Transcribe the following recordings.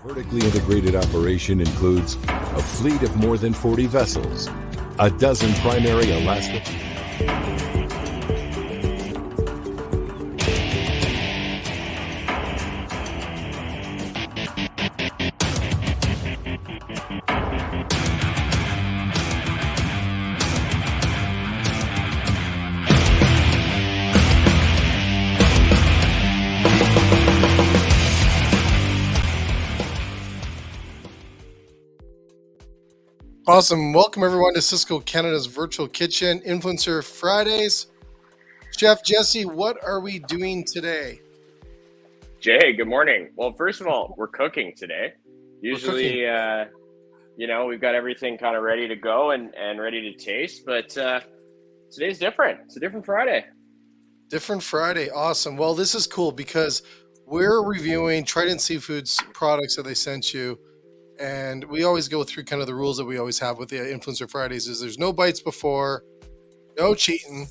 Vertically integrated operation includes a fleet of more than 40 vessels, a dozen primary Alaska. Awesome. Welcome everyone to Cisco Canada's Virtual Kitchen Influencer Fridays. Chef Jesse, what are we doing today? Jay, good morning. Well, first of all, we're cooking today. Usually, we've got everything kind of ready to go and ready to taste, but today's different. It's a different Friday. Different Friday. Awesome. Well, this is cool because we're reviewing Trident Seafood's products that they sent you. And we always go through kind of the rules that we always have with the Influencer Fridays is there's no bites before, no cheating.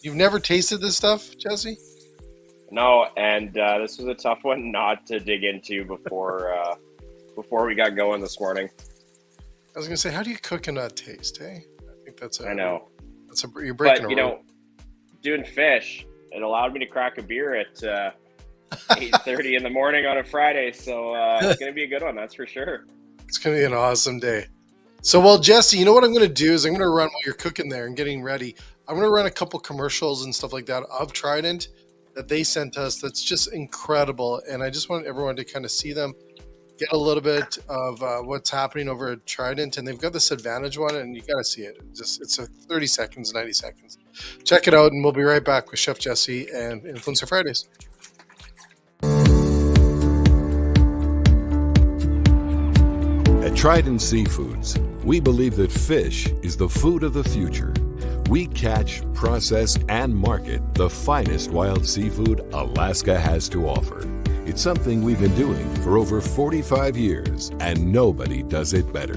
You've never tasted this stuff, Jesse? No, and this was a tough one not to dig into before we got going this morning. I was going to say, how do you cook and not taste, hey? I think that's I know. You're breaking a rule. Doing fish, it allowed me to crack a beer at 8:30 in the morning on a Friday, so it's going to be a good one, that's for sure. It's going to be an awesome day. So, well, Jesse, you know what I'm going to do is I'm going to run while you're cooking there and getting ready. I'm going to run a couple commercials and stuff like that of Trident that they sent us that's just incredible, and I just want everyone to kind of see them, get a little bit of what's happening over at Trident, and they've got this Advantage one, and you got to see it. It's a 30 seconds, 90 seconds. Check it out, and we'll be right back with Chef Jesse and Influencer Fridays. At Trident Seafoods, we believe that fish is the food of the future. We catch, process, and market the finest wild seafood Alaska has to offer. It's something we've been doing for over 45 years, and nobody does it better.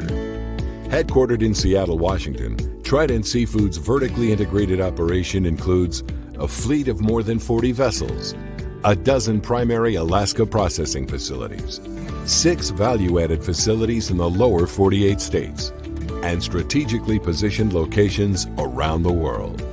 Headquartered in Seattle, Washington, Trident Seafood's vertically integrated operation includes a fleet of more than 40 vessels, a dozen primary Alaska processing facilities, 6 value-added facilities in the lower 48 states, and strategically positioned locations around the world.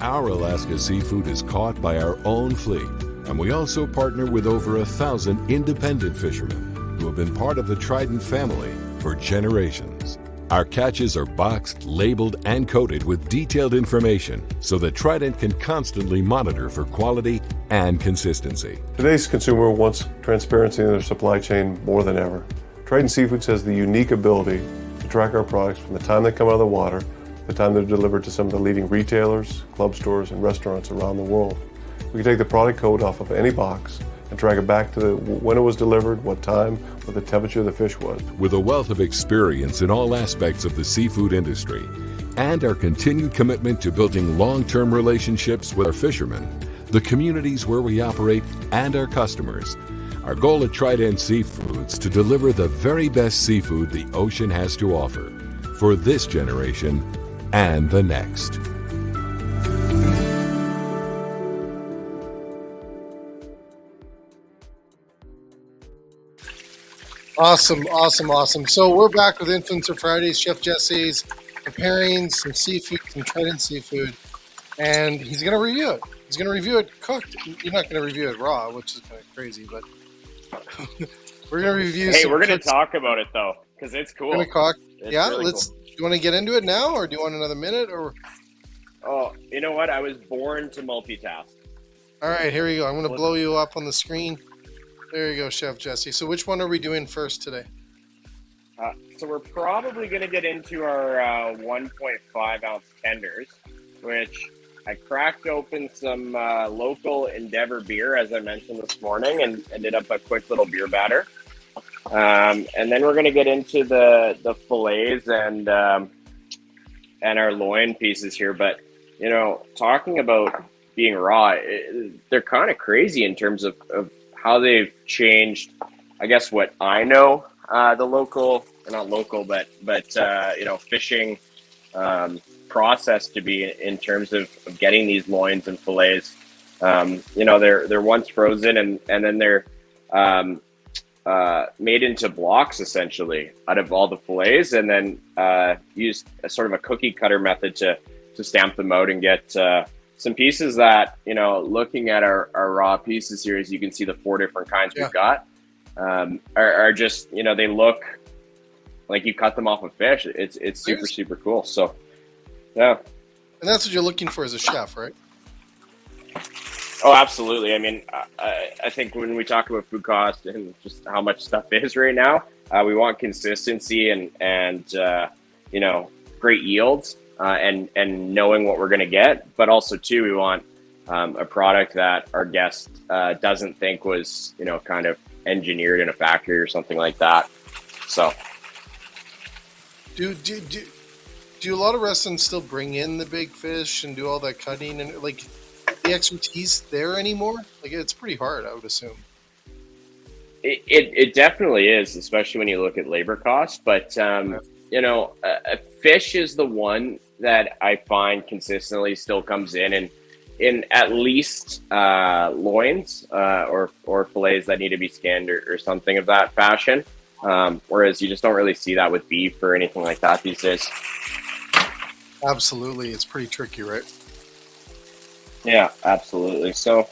Our Alaska seafood is caught by our own fleet, and we also partner with over 1,000 independent fishermen who have been part of the Trident family for generations. Our catches are boxed, labeled, and coated with detailed information so that Trident can constantly monitor for quality and consistency. Today's consumer wants transparency in their supply chain more than ever. Trident Seafoods has the unique ability to track our products from the time they come out of the water, the time they're delivered to some of the leading retailers, club stores, and restaurants around the world. We can take the product code off of any box and track it back to when it was delivered, what time, what the temperature of the fish was. With a wealth of experience in all aspects of the seafood industry and our continued commitment to building long-term relationships with our fishermen, the communities where we operate, and our customers, our goal at Trident Seafoods to deliver the very best seafood the ocean has to offer for this generation and the next. Awesome. So we're back with Influencer Fridays. Chef Jesse's preparing some seafood, some Trident seafood, and he's going to review it. He's going to review it cooked. You're not going to review it raw, which is kind of crazy, but we're going to review. Hey, we're going to talk about it though, because it's cool. Yeah, really let's. Cool. Do you want to get into it now, or do you want another minute? Or oh, you know what? I was born to multitask. All right, here you go. I'm going to blow you up on the screen. There you go, Chef Jesse. So which one are we doing first today? So we're probably going to get into our 1.5 ounce tenders, which I cracked open some local Endeavor beer, as I mentioned this morning, and did up a quick little beer batter. And then we're going to get into the fillets and our loin pieces here. But, you know, talking about being raw, they're kind of crazy in terms of how they've changed, I guess, what I know, the local, not local, but fishing process to be in terms of getting these loins and fillets. They're once frozen and then they're made into blocks essentially out of all the fillets, and then used a sort of a cookie cutter method to stamp them out and get some pieces that, looking at our raw pieces here, as you can see the 4 different kinds we've got, are just, they look like you cut them off of fish. It's super cool. So, yeah. And that's what you're looking for as a chef, right? Oh, absolutely. I mean, I think when we talk about food cost and just how much stuff is right now, we want consistency and great yields and knowing what we're going to get. But also, too, we want a product that our guest doesn't think was, kind of engineered in a factory or something like that. So, do a lot of restaurants still bring in the big fish and do all that cutting and like the expertise there anymore? Like, it's pretty hard, I would assume. It definitely is, especially when you look at labor costs. But fish is the one that I find consistently still comes in at least loins or fillets that need to be skinned or something of that fashion. Whereas you just don't really see that with beef or anything like that these days. Absolutely, it's pretty tricky, right? Yeah, absolutely. So,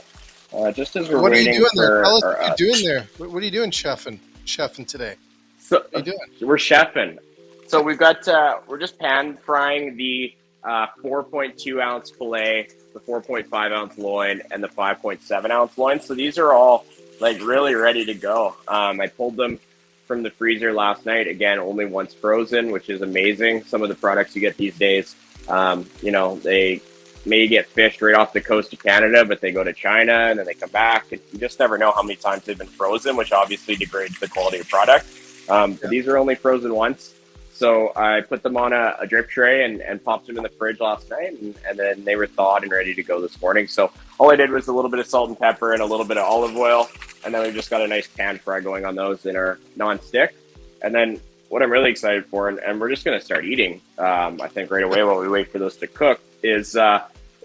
just as we're what waiting are you doing for there? Tell us what you're doing there. What are you doing, chefing today? So, what are you doing? We're chefing. So we've got we're just pan frying the 4.2 ounce fillet, the 4.5 ounce loin, and the 5.7 ounce loin. So these are all like really ready to go. I pulled them from the freezer last night. Again, only once frozen, which is amazing. Some of the products you get these days, they may get fished right off the coast of Canada, but they go to China and then they come back. And you just never know how many times they've been frozen, which obviously degrades the quality of product. But these are only frozen once. So I put them on a drip tray and popped them in the fridge last night, and then they were thawed and ready to go this morning. So all I did was a little bit of salt and pepper and a little bit of olive oil, and then we've just got a nice pan fry going on those in our non-stick. And then what I'm really excited for, and we're just going to start eating, I think right away while we wait for those to cook, is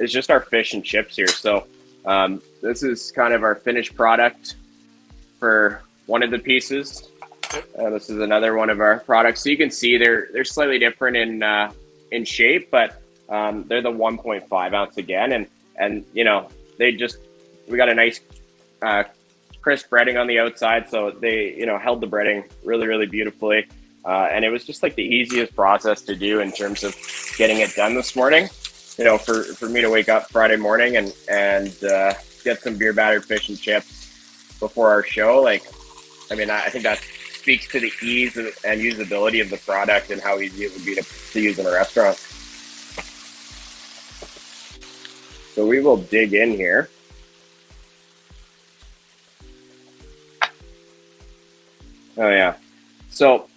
just our fish and chips here. So this is kind of our finished product for one of the pieces. This is another one of our products. So you can see they're slightly different in shape, but they're the 1.5 ounce again. And we got a nice crisp breading on the outside. So they, held the breading really, really beautifully. And it was just like the easiest process to do in terms of getting it done this morning. For me to wake up Friday morning and get some beer battered fish and chips before our show. I think that speaks to the ease and usability of the product and how easy it would be to use in a restaurant. So we will dig in here. Oh yeah. So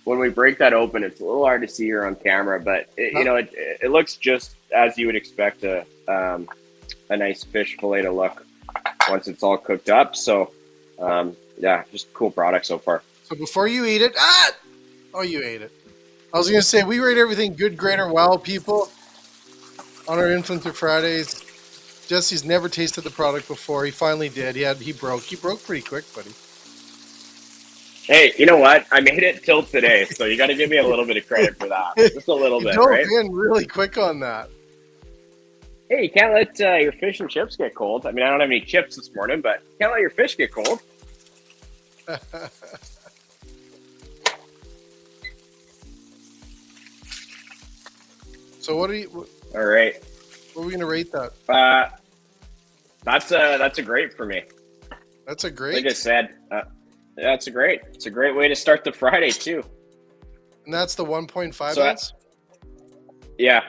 when we break that open, it's a little hard to see here on camera, but it looks just as you would expect a nice fish fillet to look once it's all cooked up. So just cool product so far. So before you eat it, you ate it. I was going to say, we rate everything good, great, or well, people, on our Influencer Fridays. Jesse's never tasted the product before. He finally did. He broke pretty quick, buddy. Hey, you know what? I made it till today, so you got to give me a little bit of credit for that. Just a little bit, right? You dove in really quick on that. Hey, you can't let your fish and chips get cold. I mean, I don't have any chips this morning, but you can't let your fish get cold. So what are you? All right. What are we gonna rate that? That's a great for me. That's a great. Like I said, that's a great. It's a great way to start the Friday too. And that's the 1.5 ounce. Yeah,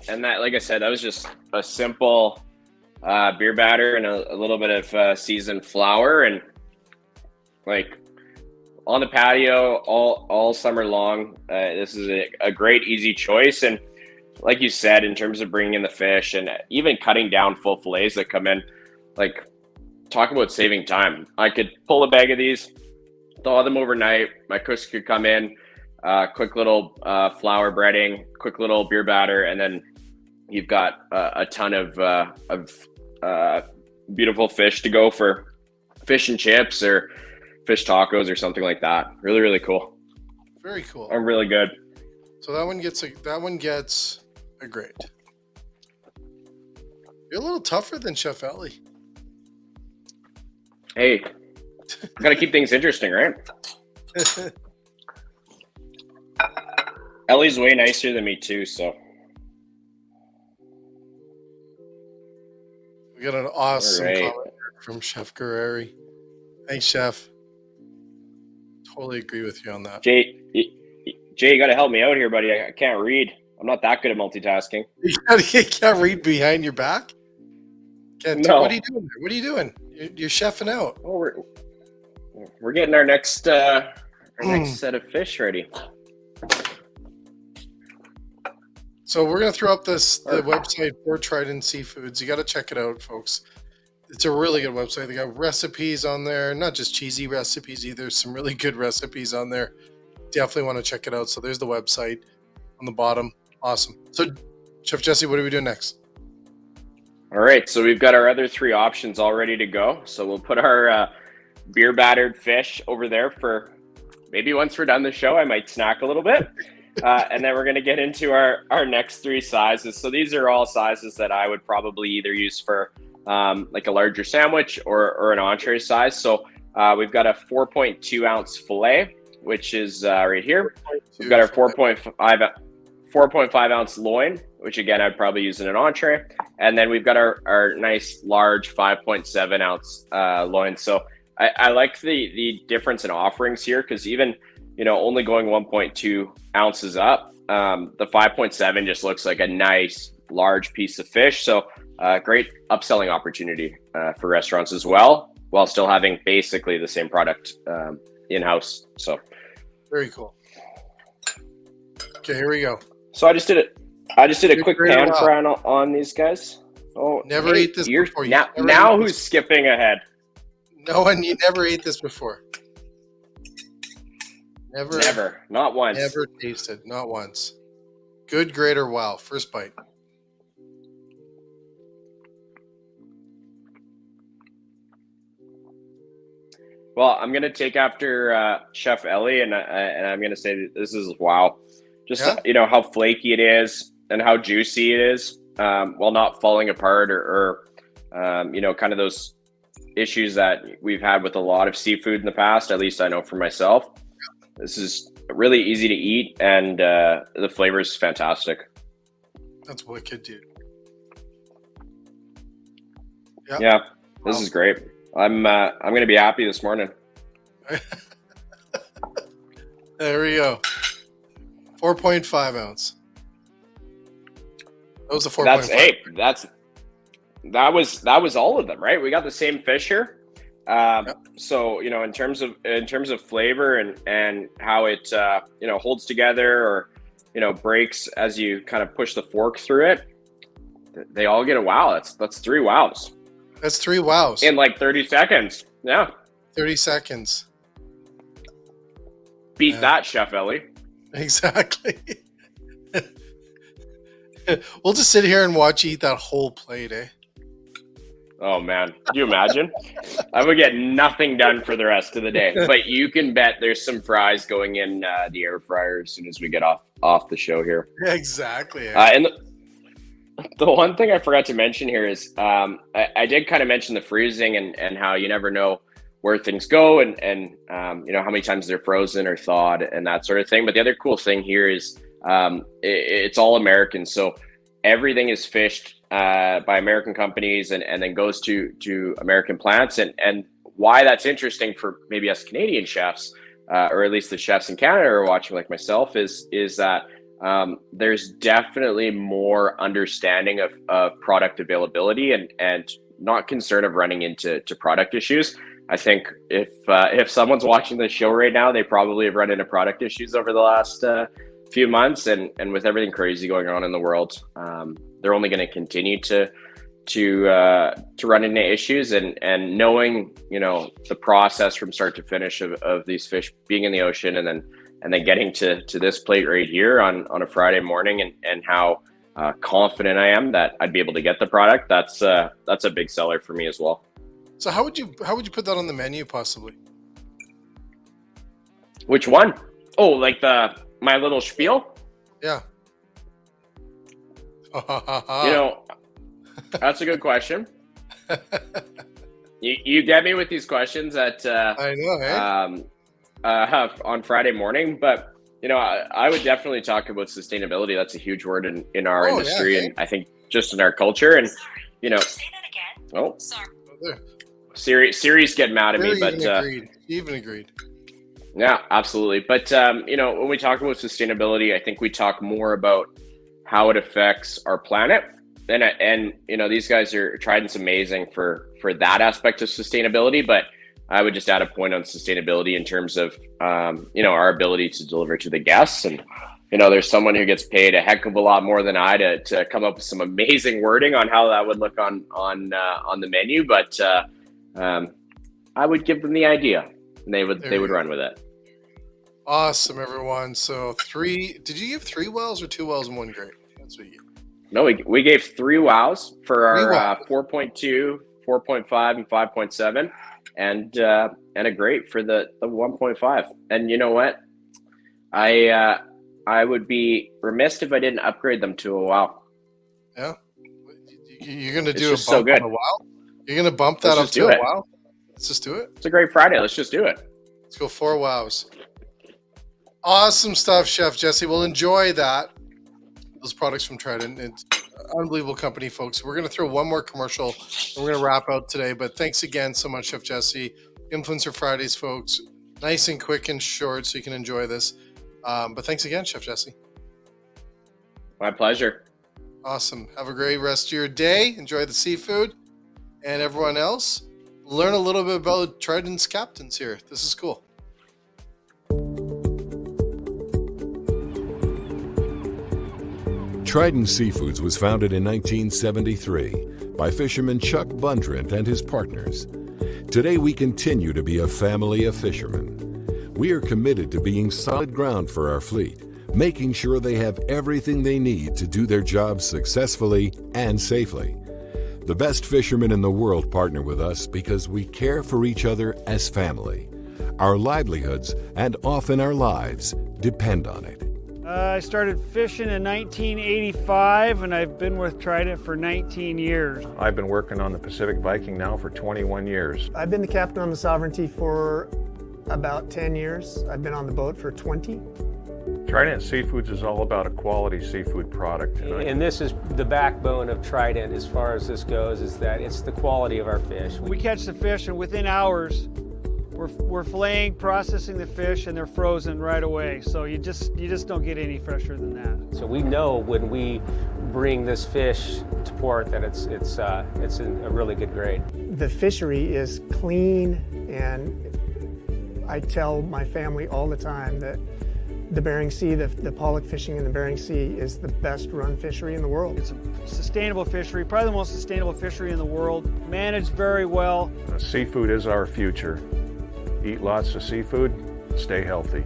and that, like I said, that was just a simple beer batter and a little bit of seasoned flour, and like on the patio all summer long. This is a great, easy choice. And like you said, in terms of bringing in the fish and even cutting down full fillets that come in, like, talk about saving time. I could pull a bag of these, thaw them overnight. My cooks could come in, quick little flour breading, quick little beer batter, and then you've got a ton of beautiful fish to go for fish and chips or fish tacos or something like that. Really, really cool. Very cool. I'm really good. So that one gets a grade. You're a little tougher than Chef Ellie. Hey, gotta keep things interesting, right? Ellie's way nicer than me too, so. We got an awesome All right. comment from Chef Guerreri. Thanks, Chef. Totally agree with you on that. Jay, you gotta help me out here, buddy. I can't read. I'm not that good at multitasking. You can't read behind your back? No. What are you doing there? What are you doing? You're chefing out. Oh, we're getting our next set of fish ready. So we're gonna throw up the website for Trident Seafoods. You got to check it out, folks. It's a really good website. They got recipes on there, not just cheesy recipes either. Some really good recipes on there. Definitely want to check it out. So there's the website on the bottom. Awesome. So, Chef Jesse, what are we doing next? All right, so we've got our other 3 options all ready to go. So we'll put our beer battered fish over there for maybe once we're done the show, I might snack a little bit. And then we're going to get into our next 3 sizes. So these are all sizes that I would probably either use for like a larger sandwich or an entree size. So we've got a 4.2 ounce filet, which is right here. We've got our 4.5 ounce loin, which again, I'd probably use in an entree. And then we've got our nice large 5.7 ounce loin. So I like the difference in offerings here, because even, only going 1.2 ounces up, the 5.7 just looks like a nice large piece of fish. So great upselling opportunity for restaurants as well, while still having basically the same product in-house. So very cool. Okay, here we go. So I just did a quick pan fry on these guys. Oh, never ate this before. Now who's skipping ahead? No one. You never ate this before. Never. Not once. Never tasted. Not once. Good, great, or wow. First bite. Well, I'm gonna take after Chef Ellie, and I'm gonna say this is wow. Just how flaky it is and how juicy it is, while not falling apart or kind of those issues that we've had with a lot of seafood in the past. At least I know for myself. This is really easy to eat, and the flavor is fantastic. That's wicked, dude. Yep. Yeah, this is great. I'm gonna be happy this morning. There we go. 4.5 ounce. That was a 4.5. That was all of them, right? We got the same fish here. So in terms of flavor and how it holds together or breaks as you kind of push the fork through it, they all get a wow. That's 3 wows. That's 3 wows in like 30 seconds. Yeah, 30 seconds. Beat that, Chef Ellie. Exactly. We'll just sit here and watch you eat that whole plate, eh? Oh man, can you imagine? I would get nothing done for the rest of the day. But you can bet there's some fries going in the air fryer as soon as we get off the show here. Yeah, exactly. And the one thing I forgot to mention here is I did kind of mention the freezing and how you never know where things go and how many times they're frozen or thawed and that sort of thing. But the other cool thing here is it's all American. So everything is fished by American companies and then goes to American plants. And why that's interesting for maybe us Canadian chefs, or at least the chefs in Canada are watching like myself, is that there's definitely more understanding of product availability and not concern of running into product issues. I think if someone's watching this show right now, they probably have run into product issues over the last few months, and with everything crazy going on in the world, they're only going to continue to run into issues. And knowing the process from start to finish of these fish being in the ocean and then getting to this plate right here on a Friday morning, and how confident I am that I'd be able to get the product, that's a big seller for me as well. So how would you put that on the menu possibly? Which one? Oh, like my little spiel? Yeah. You know, that's a good question. You get me with these questions at I know, hey? on Friday morning, but you know, I would definitely talk about sustainability. That's a huge word in our industry, yeah, hey? and I think just in our culture. And you know, oh, Siri's getting mad at me, but even agreed. Yeah, absolutely. But you know, when we talk about sustainability, I think we talk more about how it affects our planet. And you know, these guys are Trident's amazing for that aspect of sustainability. But I would just add a point on sustainability in terms of you know, our ability to deliver to the guests. And you know, there's someone who gets paid a heck of a lot more than I to come up with some amazing wording on how that would look on the menu. But I would give them the idea, and they would run with it. Awesome, everyone. So did you give 3 wows or 2 wows and 1 grape? That's what you gave. No, we gave 3 wows for our 4.2, 4.5, and 5.7, and a grape for the 1.5. And you know what? I would be remiss if I didn't upgrade them to a wow. Yeah, you're gonna do It's a bump so good. on a wow. You're gonna bump that up to a wow. Let's just do it. It's a great Friday. Let's just do it. Let's go 4 wows. Awesome stuff, Chef Jesse. We'll enjoy that. Those products from Trident. It's unbelievable company, folks. We're going to throw one more commercial and we're going to wrap out today. But thanks again so much, Chef Jesse. Influencer Fridays, folks. Nice and quick and short so you can enjoy this. But thanks again, Chef Jesse. My pleasure. Awesome. Have a great rest of your day. Enjoy the seafood. And everyone else, learn a little bit about Trident's captains here. This is cool. Trident Seafoods was founded in 1973 by fisherman Chuck Bundrent and his partners. Today we continue to be a family of fishermen. We are committed to being solid ground for our fleet, making sure they have everything they need to do their jobs successfully and safely. The best fishermen in the world partner with us because we care for each other as family. Our livelihoods, and often our lives, depend on it. I started fishing in 1985, and I've been with Trident for 19 years. I've been working on the Pacific Viking now for 21 years. I've been the captain on the Sovereignty for about 10 years. I've been on the boat for 20. Trident Seafoods is all about a quality seafood product. And this is the backbone of Trident as far as this goes, is that it's the quality of our fish. We catch the fish, and within hours, we're filleting, processing the fish, and they're frozen right away. So you just don't get any fresher than that. So we know when we bring this fish to port that it's in a really good grade. The fishery is clean, and I tell my family all the time that the Bering Sea, the pollock fishing in the Bering Sea is the best run fishery in the world. It's a sustainable fishery, probably the most sustainable fishery in the world, managed very well. Seafood is our future. Eat lots of seafood, stay healthy.